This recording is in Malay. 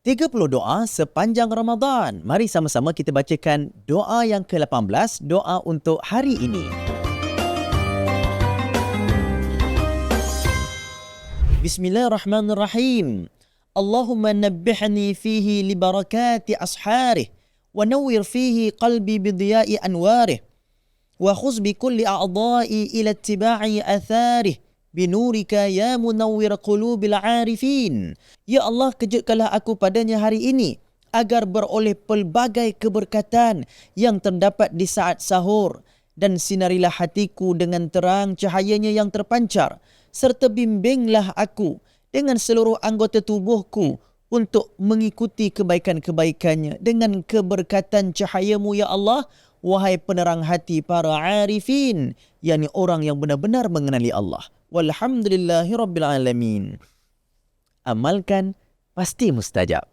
30 doa sepanjang Ramadan. Mari sama-sama kita bacakan doa yang ke-18, doa untuk hari ini. Bismillahirrahmanirrahim. Allahumma nabbihni fihi li barakati asharih wa nawwir fihi qalbi bidiyai anwarih wa khuz bi kulli a'dha'i ila ittiba'i atharih binurika ya munawwir qulubil arifin. Ya Allah, kejutkanlah aku padanya hari ini agar beroleh pelbagai keberkatan yang terdapat di saat sahur, dan sinarilah hatiku dengan terang cahayanya yang terpancar, serta bimbinglah aku dengan seluruh anggota tubuhku untuk mengikuti kebaikan-kebaikannya dengan keberkatan cahayamu ya Allah, wahai penerang hati para arifin, yakni orang yang benar-benar mengenali Allah. Walhamdulillahirabbil alamin. Amalkan, pasti mustajab.